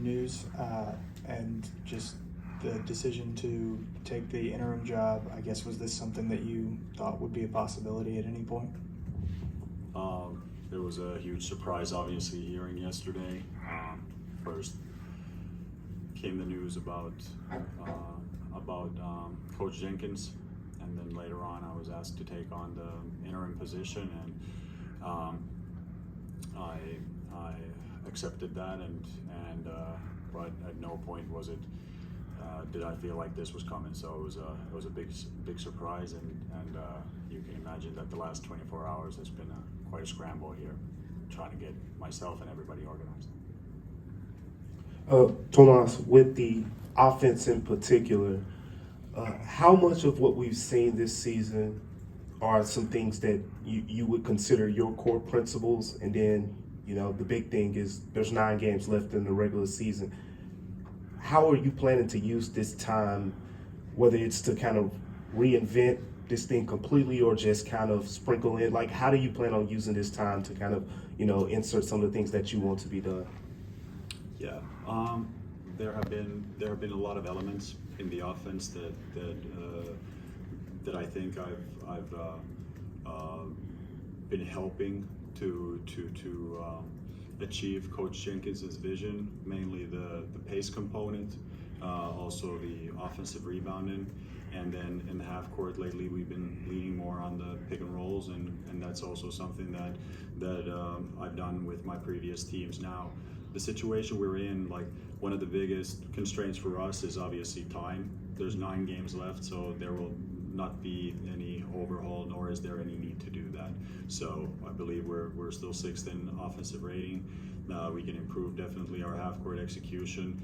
news and just the decision to take the interim job. I guess, was this something that you thought would be a possibility at any point? It was a huge surprise, obviously, hearing yesterday. First came the news about Coach Jenkins, and then later on I was asked to take on the interim position, and I accepted that, and but at no point was it did I feel like this was coming. So it was a big surprise, and you can imagine that the last 24 hours has been quite a scramble here, trying to get myself and everybody organized. Tuomas, with the offense in particular, how much of what we've seen this season are some things that you would consider your core principles? And then, the big thing is there's 9 games left in the regular season. How are you planning to use this time, whether it's to kind of reinvent this thing completely or just kind of sprinkle in? Like, how do you plan on using this time to kind of, insert some of the things that you want to be done? Yeah, there have been a lot of elements in the offense that I think I've been helping to achieve Coach Jenkins's vision, mainly the pace component, also the offensive rebounding, and then in the half court lately we've been leaning more on the pick and rolls, and that's also something that I've done with my previous teams. Now, the situation we're in, like, one of the biggest constraints for us is obviously time. There's 9 games left, so there will not be any overhaul, nor is there any need to do that. So I believe we're still 6th in offensive rating. We can improve definitely our half-court execution.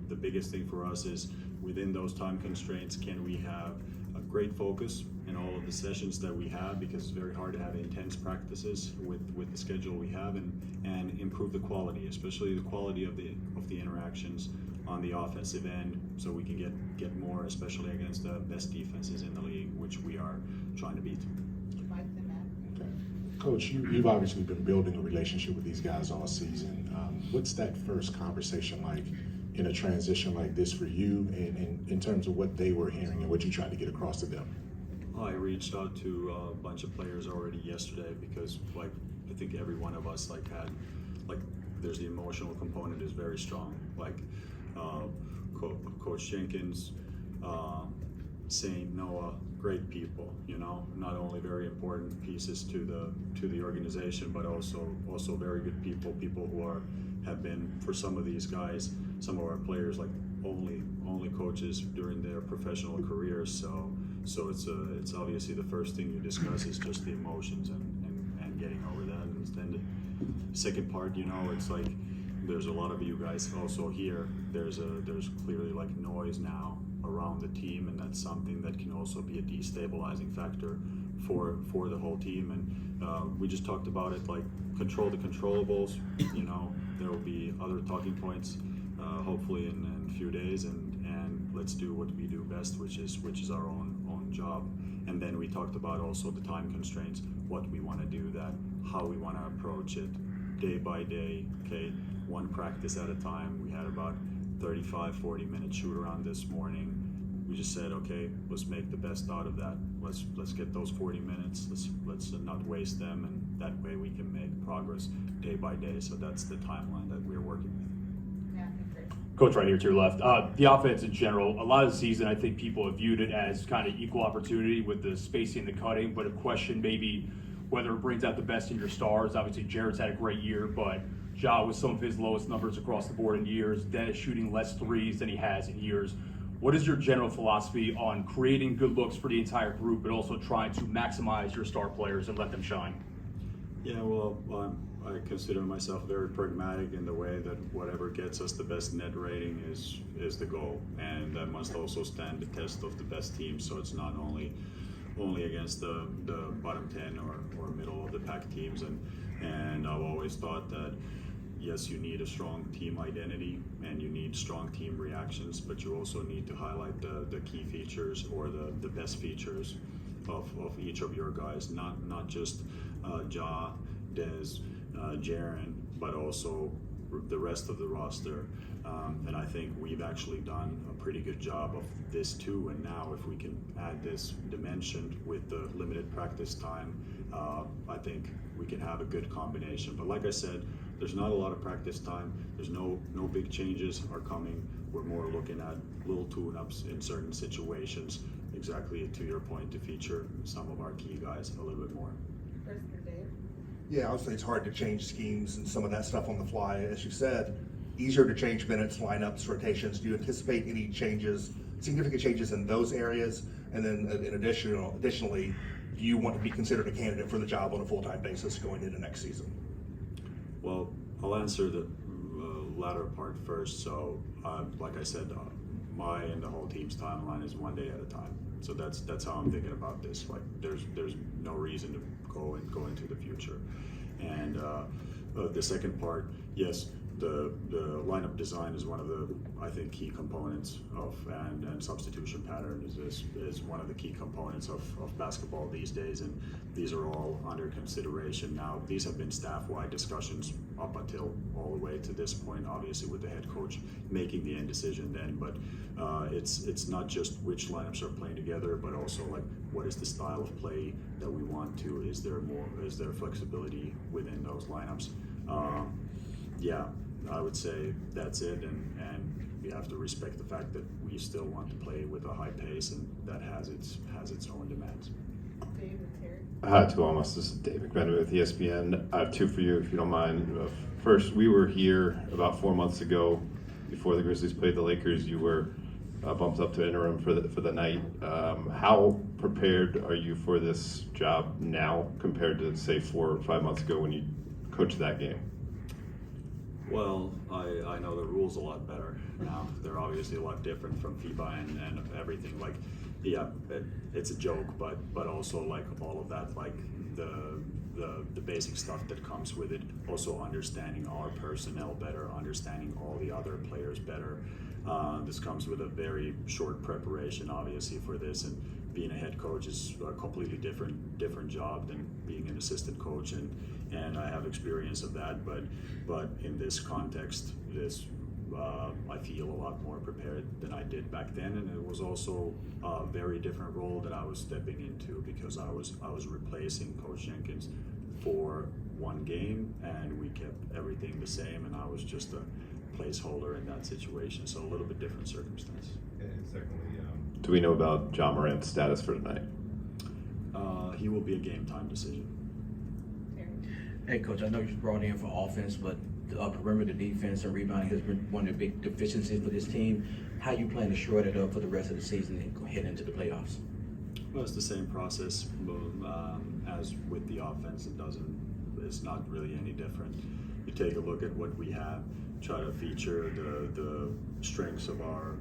The biggest thing for us is, within those time constraints, can we have a great focus in all of the sessions that we have, because it's very hard to have intense practices with the schedule we have, and improve the quality, especially the quality of the interactions on the offensive end, so we can get more, especially against the best defenses in the league, which we are trying to beat. Okay. Coach, you've obviously been building a relationship with these guys all season. What's that first conversation like in a transition like this for you, and in terms of what they were hearing and what you tried to get across to them? I reached out to a bunch of players already yesterday, because, like, I think every one of us there's the emotional component is very strong. Like, Coach Jenkins, Saint, Noah, great people, not only very important pieces to the organization, but also very good people who have been, for some of these guys, some of our players, like only coaches during their professional careers. So it's obviously the first thing you discuss is just the emotions and getting over that. And then the second part, it's like, there's a lot of you guys also here. There's clearly like noise now around the team, and that's something that can also be a destabilizing factor for the whole team. And we just talked about it, like, control the controllables. There will be other talking points hopefully in a few days, and let's do what we do best, which is our own job. And then we talked about also the time constraints, what we want to do, that how we want to approach it day by day. Okay, one practice at a time. We had about 35-40 minute shoot around this morning. We just said, okay, let's make the best out of that. Let's get those 40 minutes. Let's not waste them, and that way we can make progress day by day. So that's the timeline that we're working with. Coach, right here to your left. The offense in general, a lot of the season, I think people have viewed it as kind of equal opportunity with the spacing and the cutting, but a question maybe whether it brings out the best in your stars. Obviously, Jared's had a great year, but Ja with some of his lowest numbers across the board in years. Dennis shooting less threes than he has in years. What is your general philosophy on creating good looks for the entire group, but also trying to maximize your star players and let them shine? Yeah, well, I consider myself very pragmatic in the way that whatever gets us the best net rating is the goal, and that must also stand the test of the best teams. So it's not only against the bottom 10 or middle of the pack teams, and I've always thought that, yes, you need a strong team identity and you need strong team reactions, but you also need to highlight the key features, or the best features of each of your guys, not just Ja, Des, Jaren, but also the rest of the roster. And I think we've actually done a pretty good job of this too. And now if we can add this dimension with the limited practice time, I think we can have a good combination. But like I said, there's not a lot of practice time. There's no big changes are coming. We're more looking at little tune-ups in certain situations, exactly to your point, to feature some of our key guys a little bit more. First for Dave. Yeah, I would say it's hard to change schemes and some of that stuff on the fly. As you said, easier to change minutes, lineups, rotations. Do you anticipate any changes, significant changes in those areas? And then additionally, do you want to be considered a candidate for the job on a full-time basis going into next season? Well, I'll answer the latter part first. So, like I said, my and the whole team's timeline is 1 day at a time. So that's how I'm thinking about this. Like, there's no reason to go into the future. And the second part, yes, the lineup design is one of the, I think, key components of, and substitution pattern is one of the key components of basketball these days, and these are all under consideration now. These have been staff-wide discussions up until all the way to this point, obviously with the head coach making the end decision then, but it's not just which lineups are playing together, but also like what is the style of play that we want to, is there flexibility within those lineups? Yeah, I would say that's it, and we have to respect the fact that we still want to play with a high pace, and that has its own demands. Dave and Terry. Hi, Tuomas. This is Dave McBennett with ESPN. I have two for you, if you don't mind. First, we were here about 4 months ago before the Grizzlies played the Lakers. You were bumped up to interim for the night. How prepared are you for this job now compared to, say, 4 or 5 months ago when you coached that game? Well, I know the rules a lot better now. They're obviously a lot different from FIBA and everything. Like, yeah, it's a joke, but also like all of that, like the basic stuff that comes with it. Also understanding our personnel better, understanding all the other players better. This comes with a very short preparation, obviously, for this. And being a head coach is a completely different job than being an assistant coach, and I have experience of that. But in this context, I feel a lot more prepared than I did back then, and it was also a very different role that I was stepping into, because I was replacing Coach Jenkins for one game, and we kept everything the same, and I was just a placeholder in that situation. So a little bit different circumstance. And secondly, do we know about John Morant's status for tonight? He will be a game time decision. Hey, Coach, I know you brought in for offense, but the perimeter defense and rebounding has been one of the big deficiencies for this team. How you plan to shore that up for the rest of the season and head into the playoffs? Well, it's the same process as with the offense. It's not really any different. You take a look at what we have, try to feature the strengths of our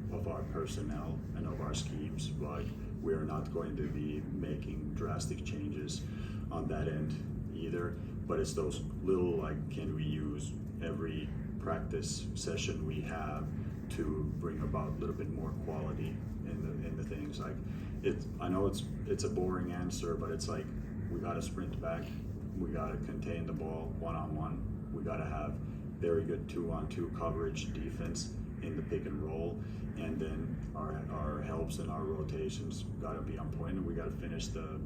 personnel and of our schemes, but we're not going to be making drastic changes on that end either. But it's those little, like, can we use every practice session we have to bring about a little bit more quality in the things. Like, I know it's a boring answer, but it's like, we got to sprint back, we got to contain the ball one-on-one, we got to have very good 2-on-2 coverage defense in the pick and roll, and then our helps and our rotations got to be on point, and we got to finish the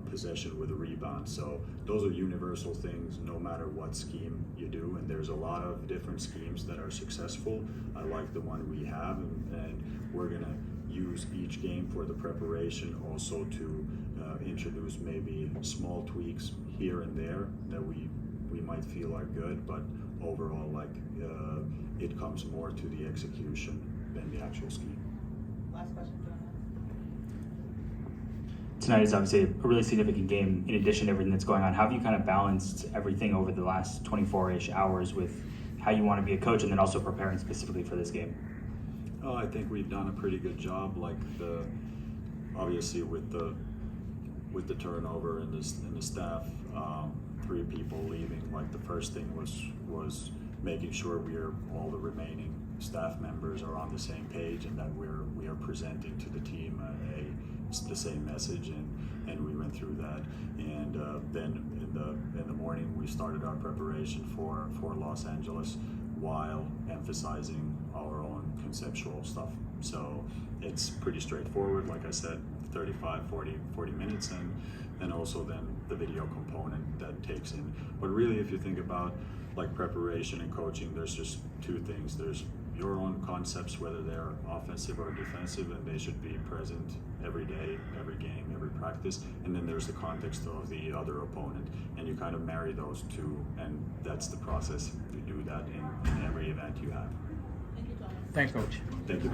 possession with a rebound. So those are universal things no matter what scheme you do, and there's a lot of different schemes that are successful. I like the one we have, and we're gonna use each game for the preparation, also to introduce maybe small tweaks here and there that we might feel are good, but overall, like, it comes more to the execution than the actual scheme. Last question, Jonathan. Tonight is obviously a really significant game in addition to everything that's going on. How have you kind of balanced everything over the last 24-ish hours with how you want to be a coach and then also preparing specifically for this game? Oh, I think we've done a pretty good job. Like, obviously with the turnover in the staff, 3 people leaving. Like, the first thing was making sure all the remaining staff members are on the same page and that we are presenting to the team the same message, and we went through that. And then in the morning we started our preparation for Los Angeles while emphasizing our own conceptual stuff. So it's pretty straightforward, like I said, 35, 40 minutes, and also then the video component that takes in. But really, if you think about like preparation and coaching, there's just two things. There's your own concepts, whether they're offensive or defensive, and they should be present every day, every game, every practice. And then there's the context of the other opponent, and you kind of marry those two, and that's the process. You do that in every event you have. Thank you, Tuomas. Thanks, Coach. Thank you.